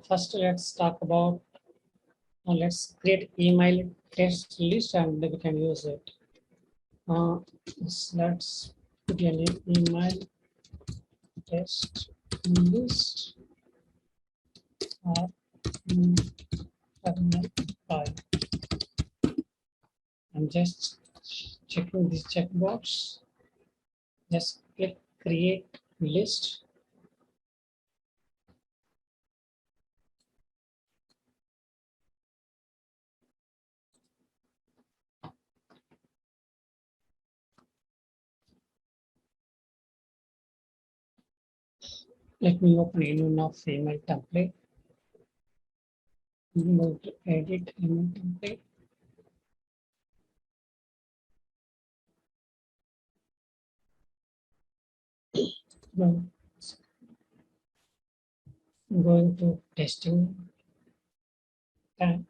First, let's talk about, let's create email test list and we can use it. Let's put an email test list terminal file. I'm just checking this checkbox. Just click create list. Let me open a new email template. Move to edit email template. Going to testing tab.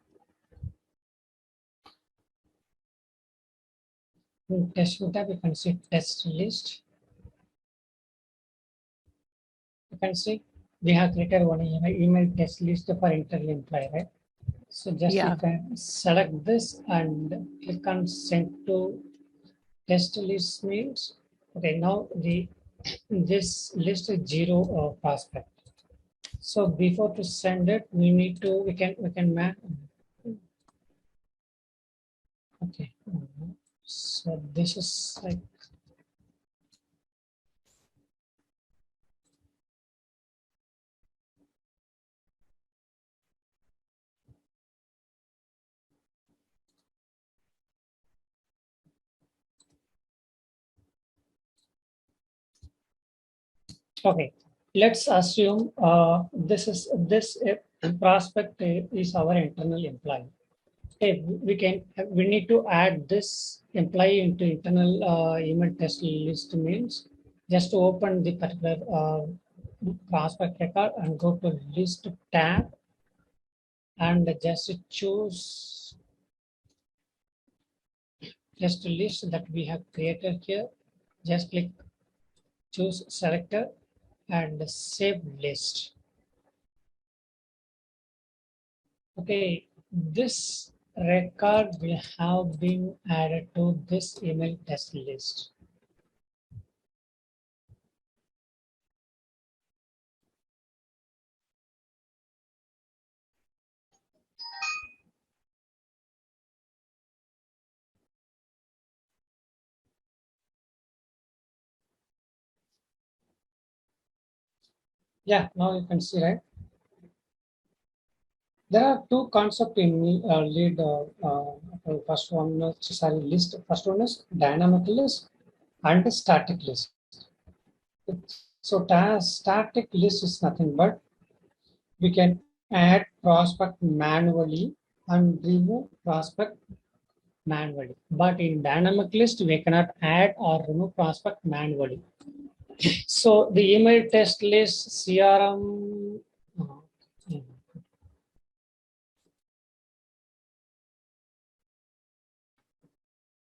In testing tab, you can see test list. You can see we have created one email test list for internal employee, right? So just you can select this and click on send to test list means, okay, now this list is 0 prospect. So before to send it, we can map. Okay. So this is like, okay, let's assume this prospect is our internal employee. Okay, we need to add this employee into internal email test list means just to open the particular prospect record and go to list tab and just choose just a list that we have created here. Just click choose selector and save list. Okay, this record will have been added to this email test list. Yeah, now you can see, right? There are two concepts in lead. First one, list. First one is dynamic list and static list. So static list is nothing but we can add prospect manually and remove prospect manually. But in dynamic list, we cannot add or remove prospect manually. So the email test list CRM. uh,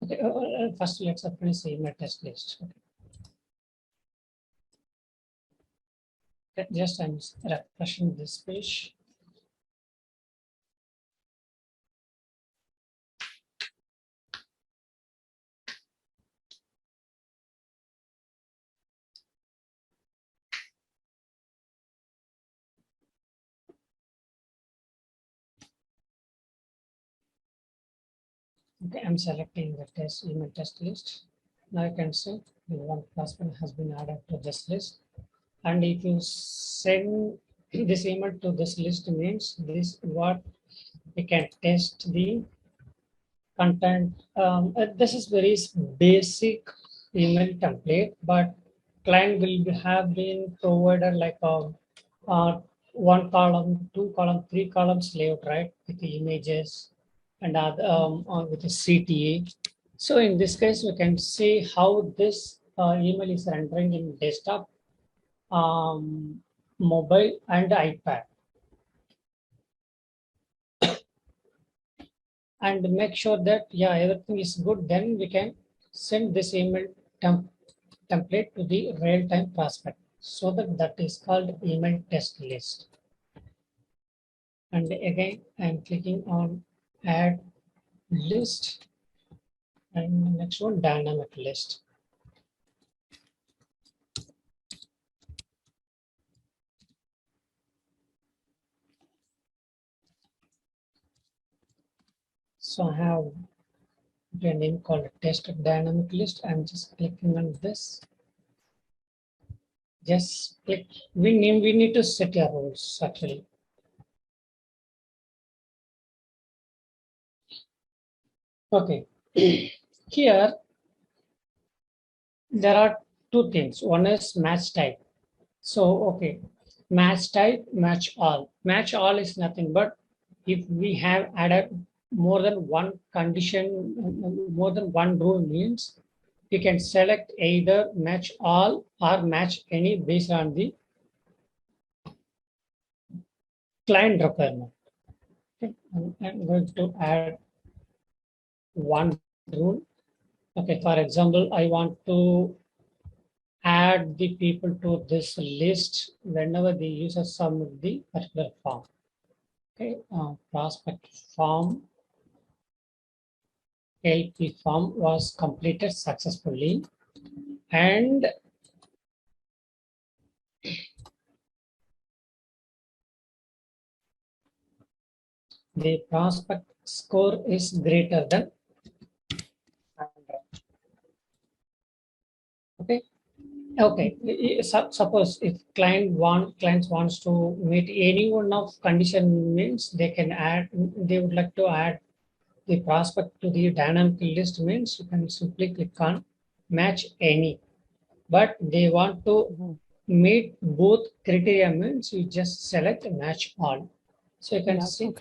Okay, first let's finish email test list. Okay. Just I'm refreshing this page. Okay, I'm selecting the email test list. Now you can see the one prospect has been added to this list. And if you send this email to this list means this what we can test the content. This is very basic email template, but client will have been provided like one column, two column, three columns layout, right, with the images and other, with the CTA. So in this case, we can see how this email is rendering in desktop, mobile, and iPad. And make sure that, yeah, everything is good. Then we can send this email template to the real-time prospect. So that is called email test list. And again, I'm clicking on add list, and the next one dynamic list. So I have a name called test dynamic list. I'm just clicking on this. Just click. We need to set your roles actually. Okay. Here there are two things. One is match type. So okay, match type, match all. Match all is nothing but if we have added more than one condition, more than one rule means you can select either match all or match any based on the client requirement. Okay. I'm going to add one rule. Okay, for example, I want to add the people to this list whenever they use some of the particular form. Okay, prospect form, LP form was completed successfully, and the prospect score is greater than 100. Okay. Okay. Suppose if clients wants to meet any one of condition means they can add. They would like to add the prospect to the dynamic list means you can simply click on match any. But they want to meet both criteria means you just select match all. So you can see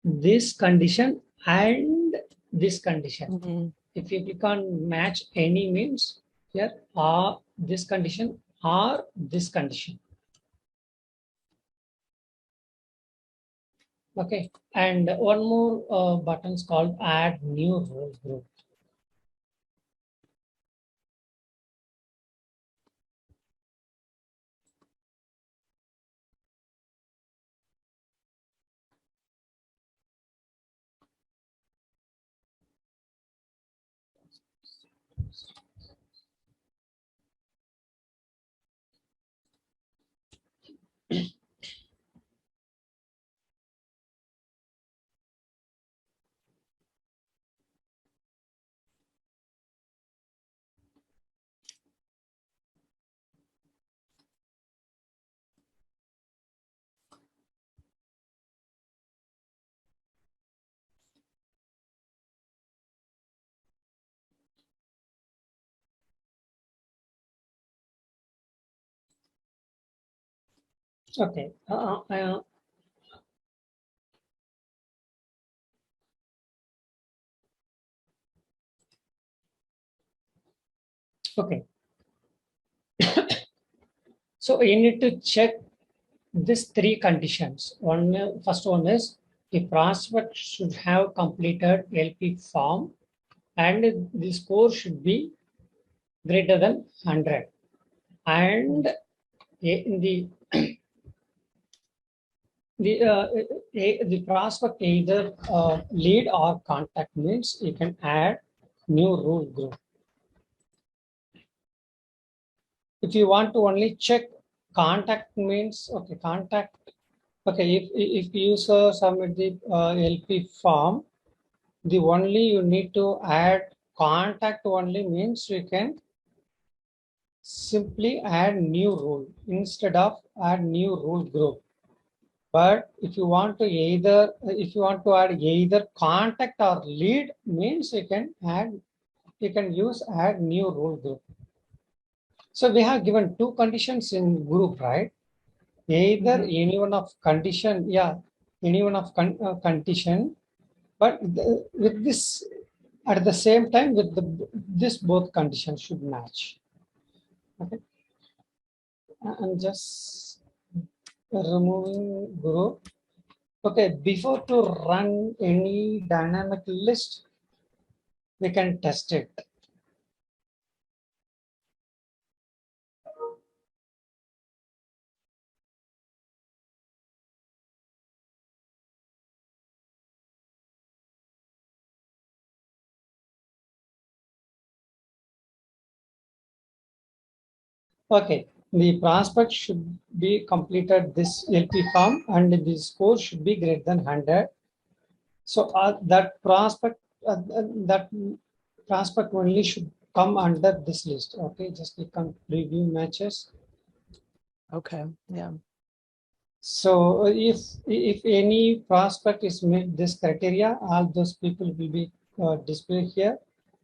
this condition and this condition. If you click on match any means here are this condition or this condition. Okay, and one more button is called add new role group. Okay, okay. So you need to check these three conditions. First one is the prospect should have completed LP form and the score should be greater than 100. And in the prospect either lead or contact means you can add new rule group. If you want to only check contact means okay contact. Okay, if user submit the LP form, the only you need to add contact only means you can simply add new rule instead of add new rule group. But if you want to add either contact or lead means you can use add new rule group. So we have given two conditions in group, right? Either any one of condition, any one of condition, but with this at the same time with this both conditions should match. Okay, I'm just removing group. Okay, before to run any dynamic list, we can test it. Okay, the prospect should be completed this LP form and the score should be greater than 100. So that prospect only should come under this list. Okay, just click on preview matches. Okay, yeah. So if any prospect is met this criteria, all those people will be displayed here,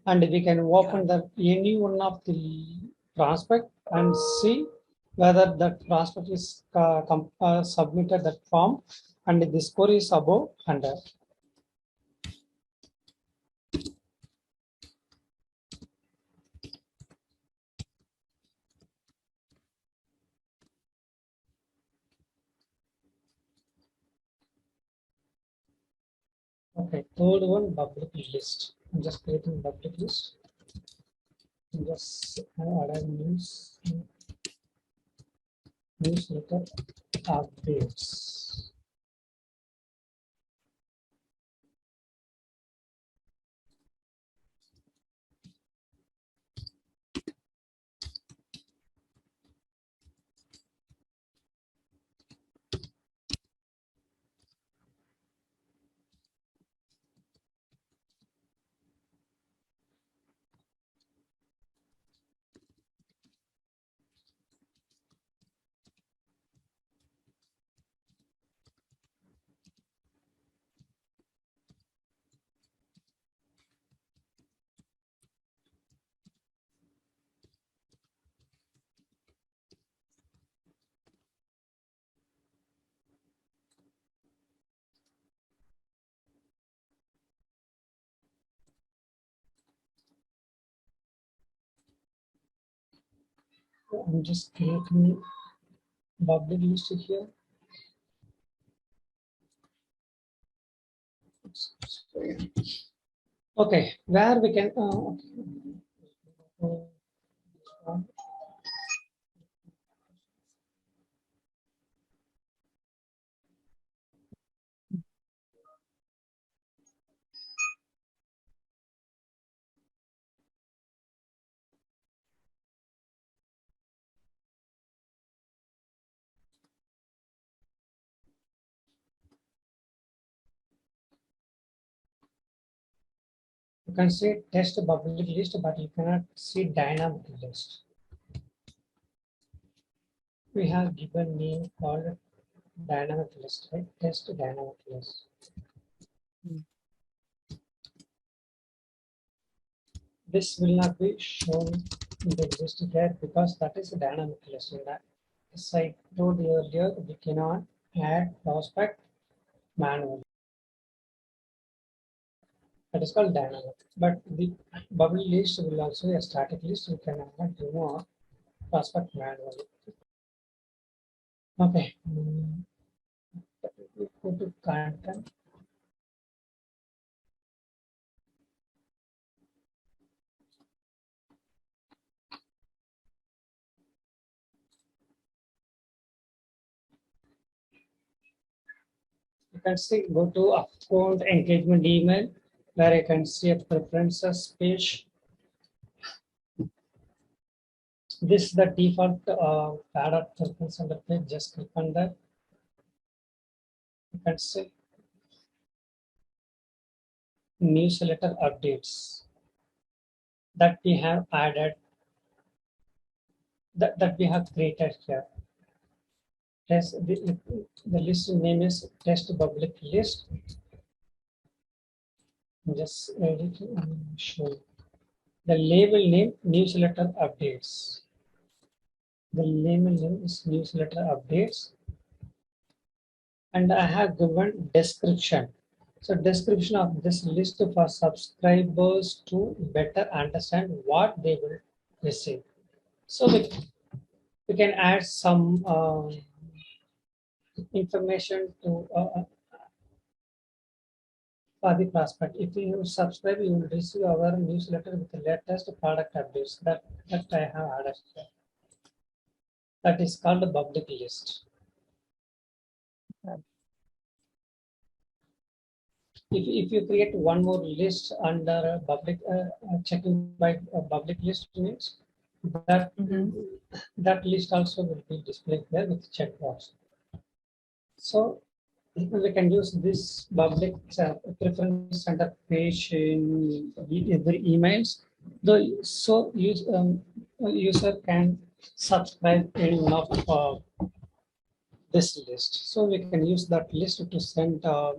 and we can open any one of the prospect and see whether that prospect is submitted that form and the score is above 100. Okay, third one, public list. I'm just creating public list. Just add a newsletter updates. I'm just creating public list here. Okay, where we can you can see test public list, but you cannot see dynamic list. We have given name called dynamic list, right? Test dynamic list. This will not be shown in the list here because that is a dynamic list. In that, as I told you earlier, we cannot add prospect manually. That is called dynamic. But the bubble list will also be a static list. You can add remove prospect manually. Okay. Go to content. You can see go to account engagement email where you can see a preferences page. This is the default Pardot preference on the page. Just click on that. You can see newsletter updates that we have added, that we have created here. The list name is test public list. Just edit and show. The label name newsletter updates. The label name is newsletter updates. And I have given description. So description of this list for subscribers to better understand what they will receive. So we can add some information to for the prospect. If you subscribe, you will receive our newsletter with the latest product updates. That I have added here. That is called a public list. If you create one more list under public checking by public list means that Mhm. that list also will be displayed there with checkbox. So we can use this public preference center page in every emails. User can subscribe any one of this list. So we can use that list to send a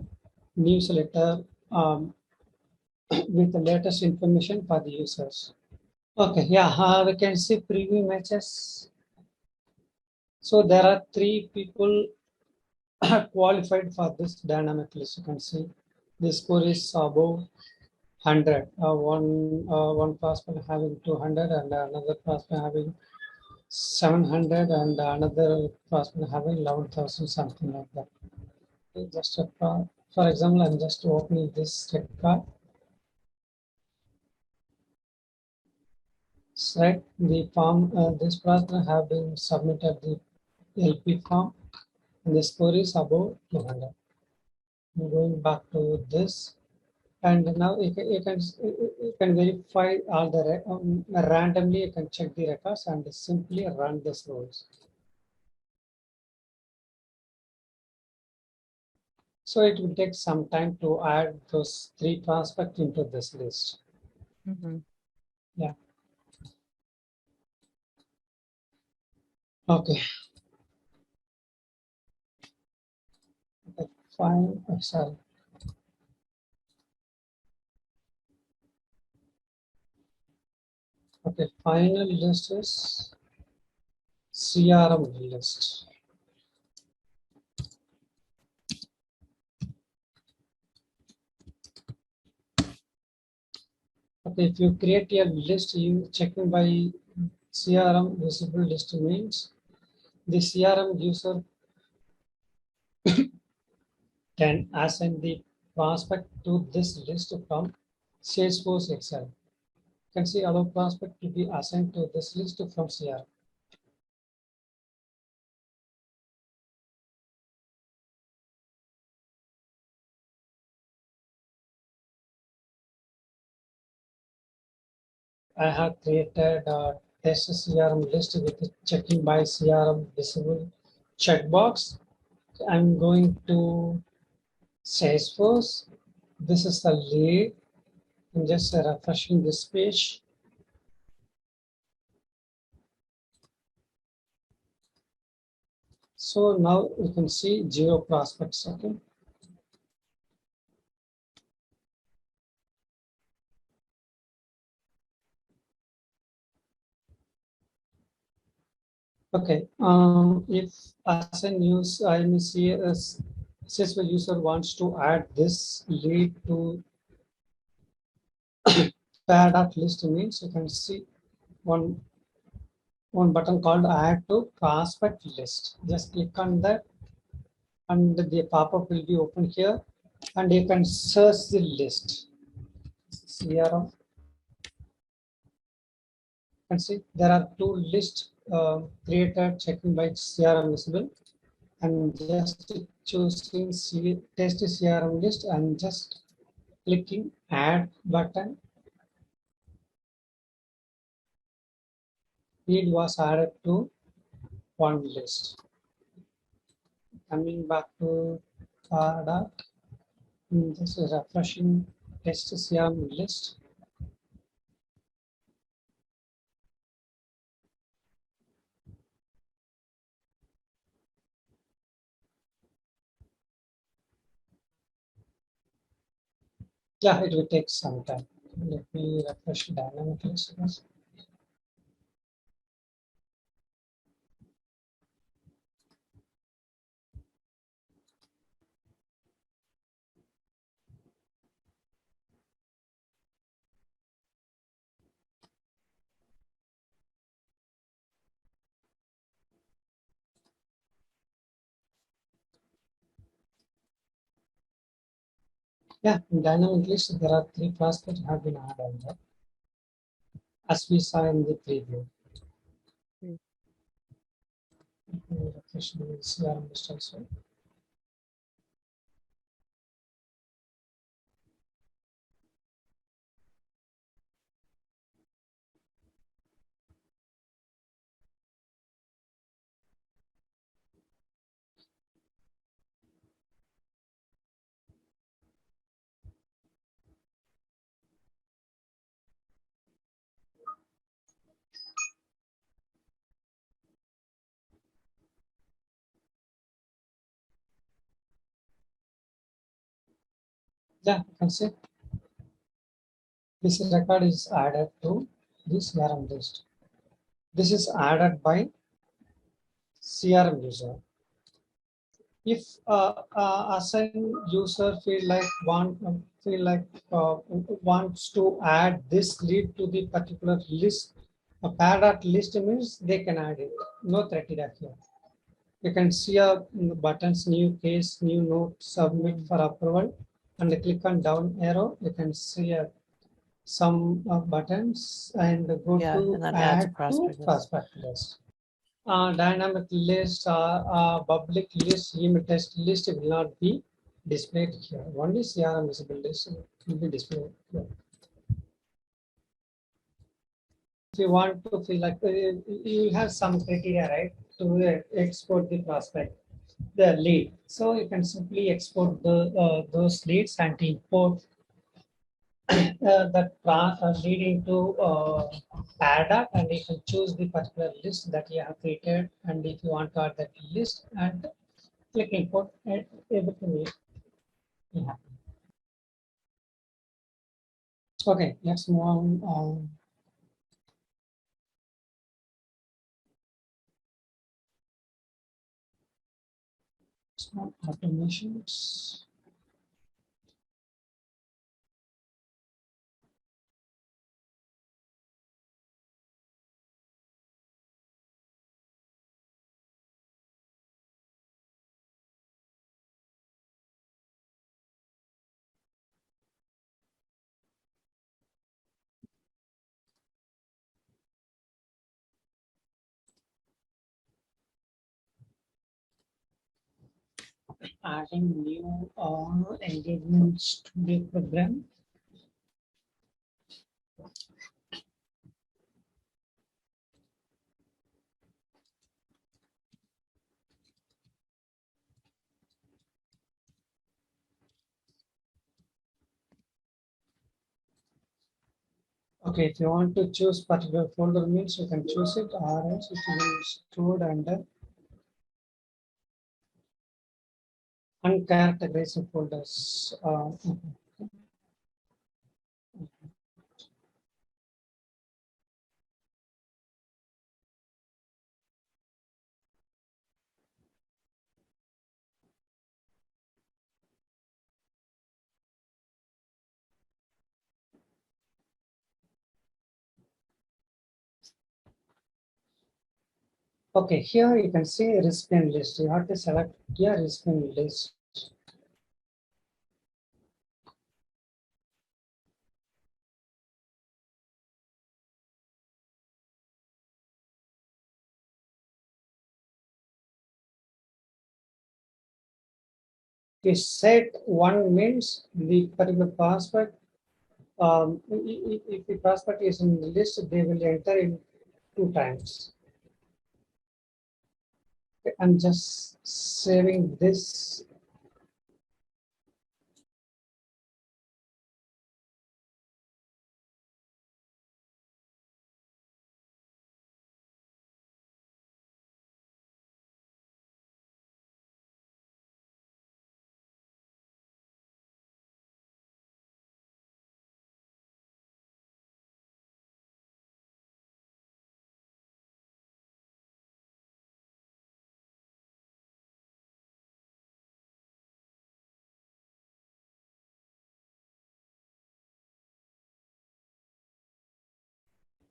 newsletter um, with the latest information for the users. Okay, yeah, we can see preview matches. So there are three people qualified for this dynamic list. You can see the score is above 100. One prospect having 200 and another prospect having 700 and another prospect having 11,000, something like that. Just for example, I'm just opening this record. Right, the form, this prospect have been submitted the LP form and the score is above 200. I'm going back to this. And now you can verify all the randomly. You can check the records and simply run this rules. So it will take some time to add those three prospects into this list. Mhm. Yeah. Okay. Okay, fine. Sorry. Okay. Final list is CRM list. Okay. If you create a list, you checking by CRM visible list means the CRM user can assign the prospect to this list from Salesforce Excel. You can see allow prospect to be assigned to this list from CRM. I have created a test CRM list with checking by CRM visible checkbox. I'm going to Salesforce. This is the lead. I'm just refreshing this page. So now you can see 0 prospects. Okay. Okay. If as a news, I may see a successful user wants to add this lead to Pardot list means you can see one one button called add to prospect list. Just click on that and the pop-up will be open here and you can search the list. CRM. You can see there are two lists created checking by CRM visible and just choosing test CRM list and just clicking add button. Lead was added to one list. Coming back to Pardot, this is refreshing test CRM list. Yeah, it will take some time. Let me refresh dynamic list first. Yeah, in dynamic list, there are three prospects have been added there, as we saw in the preview. Mm. Let me refresh the CRM list also. Yeah, you can see this record is added to this CRM list. This is added by CRM user. If assign user wants to add this lead to the particular list, a Pardot list means they can add it. No criteria here. You can see a buttons, new case, new note, submit for approval, and click on down arrow. You can see some buttons and go Yeah, to and then add to add to prospect list. prospect list. Dynamic list public list, email test list will not be displayed here. Only CRM visible list will be displayed here. If you want to feel like you have some criteria, right, to export the prospect, the lead. So you can simply export those leads and import that leading to Pardot, and you can choose the particular list that you have created, and if you want to add that list and click import, and everything will be happen. Okay, let's move on. Smart automations. Adding new engagements to the program. Okay, if you want to choose particular folder means you can choose it, or else it will be stored under uncategorized folders. Okay, here you can see recipient list. You have to select here recipient list. Okay, set one means the particular prospect. If the prospect is in the list, they will enter in 2 times. Okay, I'm just saving this.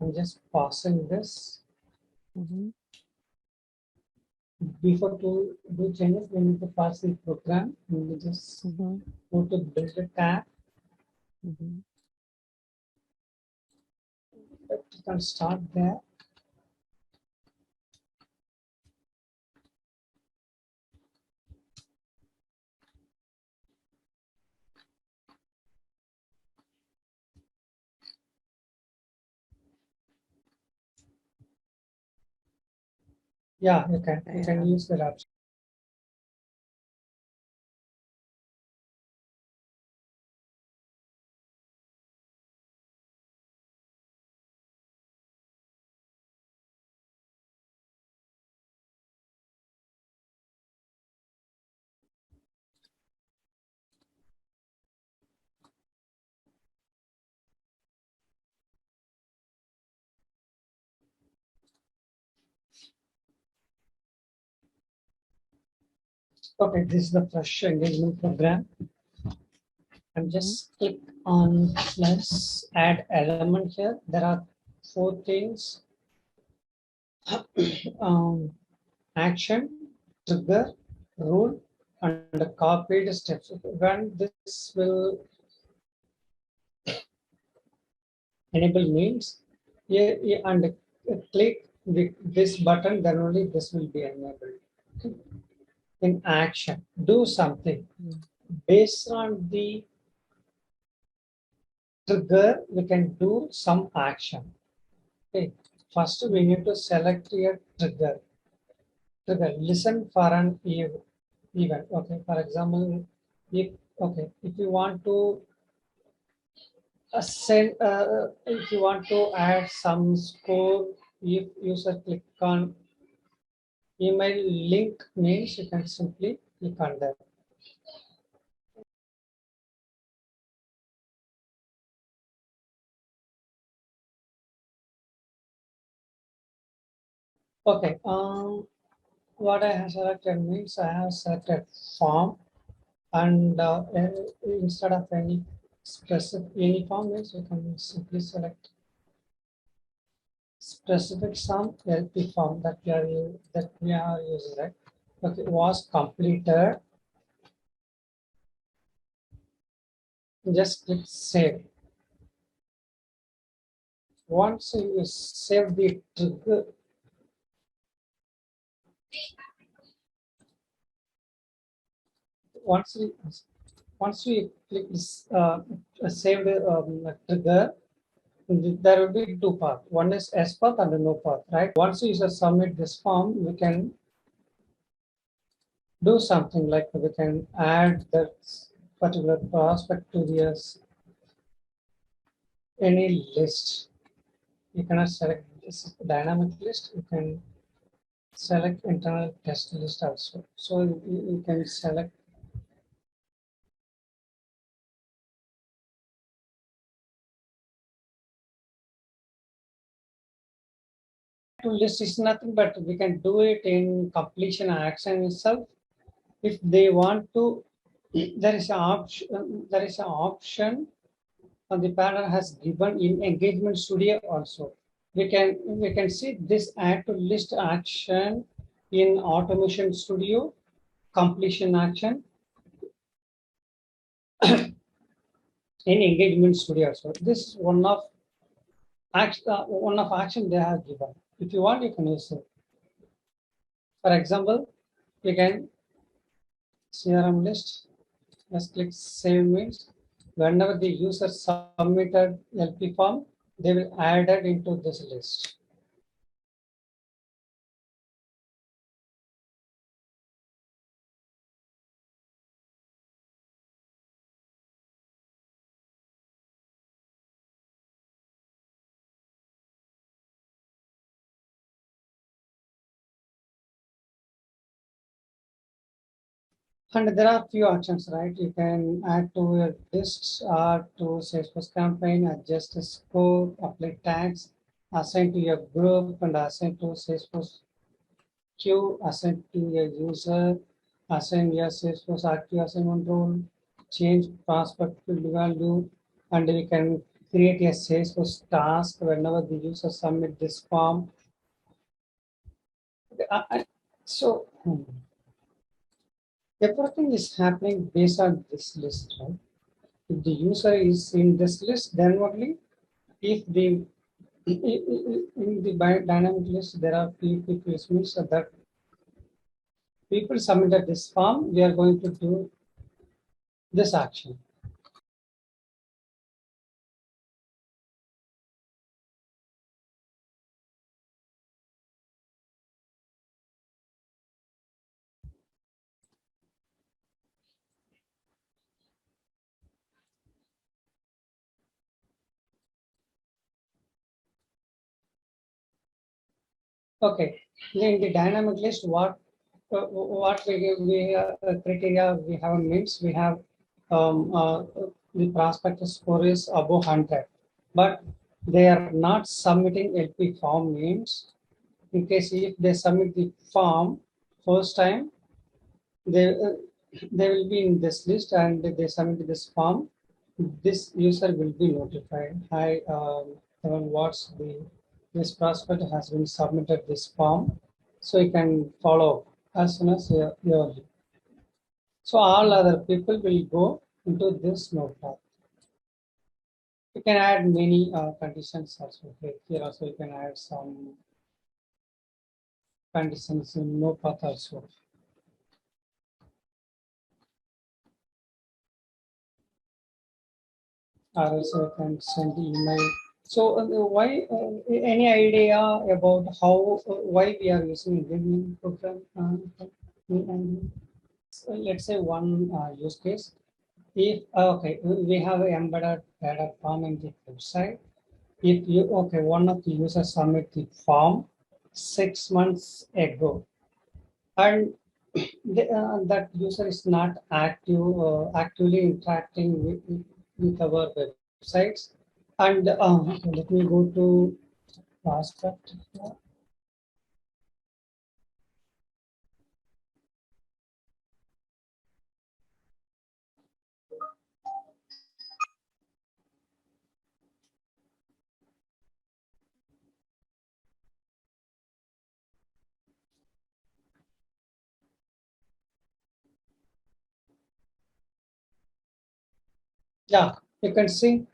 I'm just pausing this. Mhm. Before to do changes, we need to pass the program. We just Mhm. go to build a tab. Mhm. You can start there. Yeah, you can. You can Yeah. use that option. Okay, this is the fresh engagement program. And just click on plus add element here. There are 4 things: action, trigger, rule, and the copied steps. When this will enable means, and click this button, then only this will be enabled. In action, do something based on the trigger. We can do some action. Okay, first we need to select a trigger. Listen for an event. Okay, for example, if you want to if you want to add some score, if user click on email link means, you can simply click on that. Okay, what I have selected means I have selected form, and instead of any specific any form means you can simply select specific some LP form that we are using, right? Okay, was completed. Just click save. Once you save the trigger, once you click this save the trigger, there will be 2 paths. One is S path and no path, right? Once you submit this form, we can do something like we can add that particular prospect to this any list. You cannot select this dynamic list. You can select internal test list also. So you can select to list is nothing but we can do it in completion action itself. If they want to, there is an option. There is an option the panel has given in engagement studio also. We can see this add to list action in automation studio, completion action in engagement studio. So this is one of action they have given. If you want, you can use it. For example, you can CRM list. Just click save means whenever the user submitted LP form, they will add it into this list. And there are few options, right? You can add to your lists or to Salesforce campaign, adjust the scope, apply tags, assign to your group, and assign to Salesforce queue, assign to your user, assign your Salesforce active assignment role, change prospect to value, and you can create a Salesforce task whenever the user submit this form. So everything is happening based on this list, right? If the user is in this list, then only if the in the dynamic list there are few people means that people submitted this form, we are going to do this action. Okay, in the dynamic list, what we criteria we have means we have the prospect score is above 100, but they are not submitting LP form means in case if they submit the form first time, they will be in this list and they submit this form. This user will be notified. Hi, what's this prospect has been submitted this form, so you can follow as soon as you're. So all other people will go into this notepad. You can add many conditions also. Here also you can add some conditions in notepad also. Or also you can send email. So why any idea about how why we are using gaming program? And let's say one use case. If okay, we have embedded data form in the website. If you okay, one of the users submit the form 6 months ago, and that user is not actively interacting with our websites. And let me go to prospect. Yeah, you can see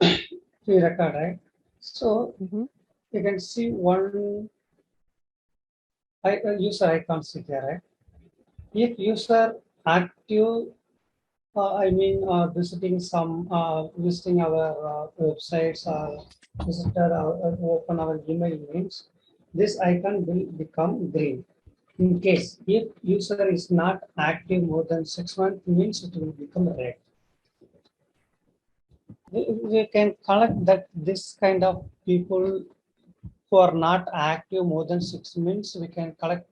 the record, right? So Mm-hmm. you can see one user icon see here, right? If user active, visiting our websites or open our email links, this icon will become green. In case if user is not active more than 6 months, means it will become red. We can collect that this kind of people who are not active more than 6 months, we can collect,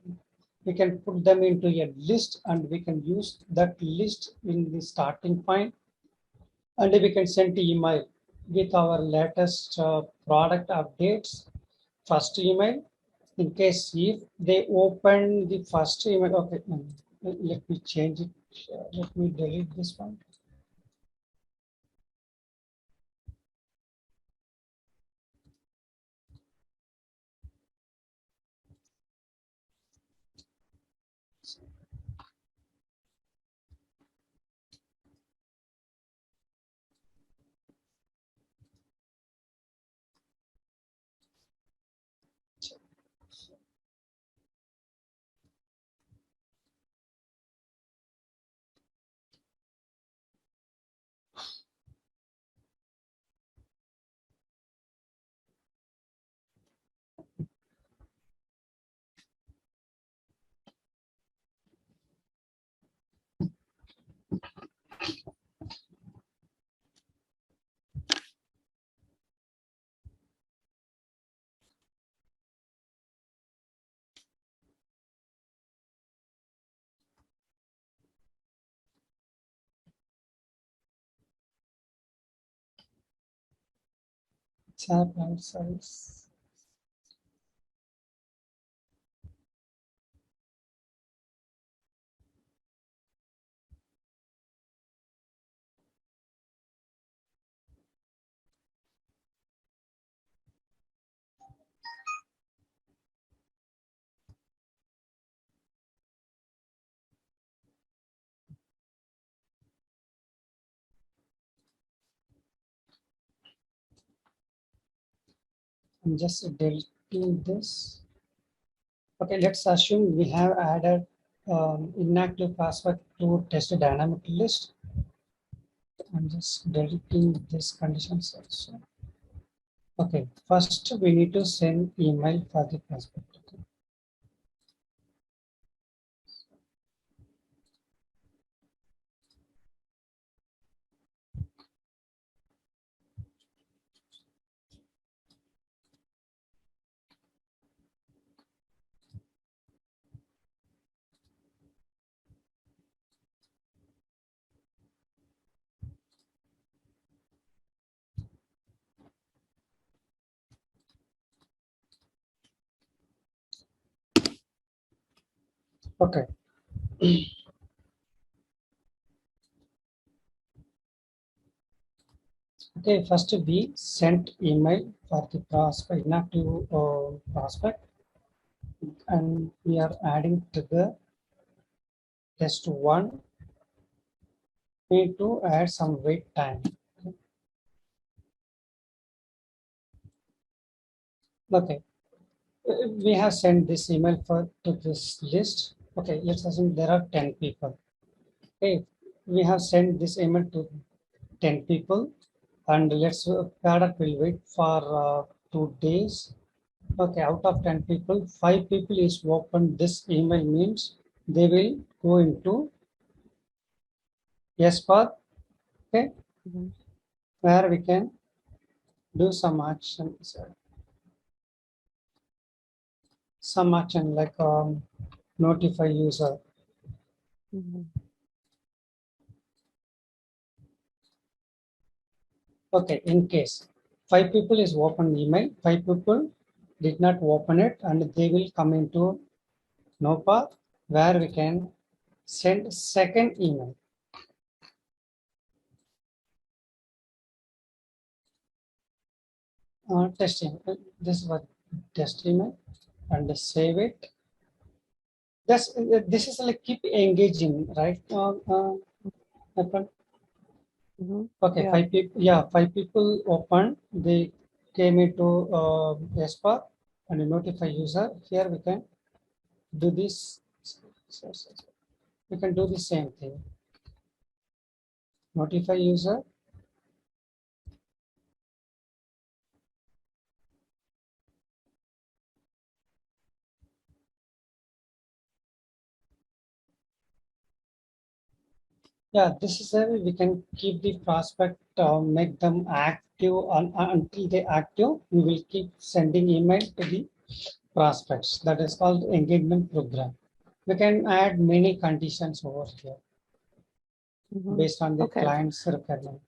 we can put them into a list and we can use that list in the starting point, and we can send email with our latest product updates. First email, in case if they open the first email, okay, let me change it. Let me delete this one. Chat and service. I'm just deleting this. Okay, let's assume we have added inactive password to test dynamic list. I'm just deleting this conditions also. Okay, first we need to send email for the prospect. Okay. Okay, first we sent email for the prospect, inactive prospect, and we are adding to the test one. We need to add some wait time. Okay, we have sent this email to this list. Okay, let's assume there are 10 people. Okay, we have sent this email to 10 people, and let's Pardot will wait for 2 days. Okay, out of 10 people, 5 people is open this email, means they will go into yes path. Okay, Mhm. where we can do some action like notify user. Mhm. Okay, in case 5 people is open email, 5 people did not open it, and they will come into no path, where we can send second email. Testing. This is what test email, and save it. This is like keep engaging, right? Happen. Mhm. Okay, Yeah. 5 people. Yeah, 5 people open. They came into SPAR and notify user. Here we can do this. We can do the same thing. Notify user. Yeah, this is where we can keep the prospect, make them active until they active. We will keep sending email to the prospects. That is called engagement program. We can add many conditions over here Mhm. based on the Okay. client's requirement.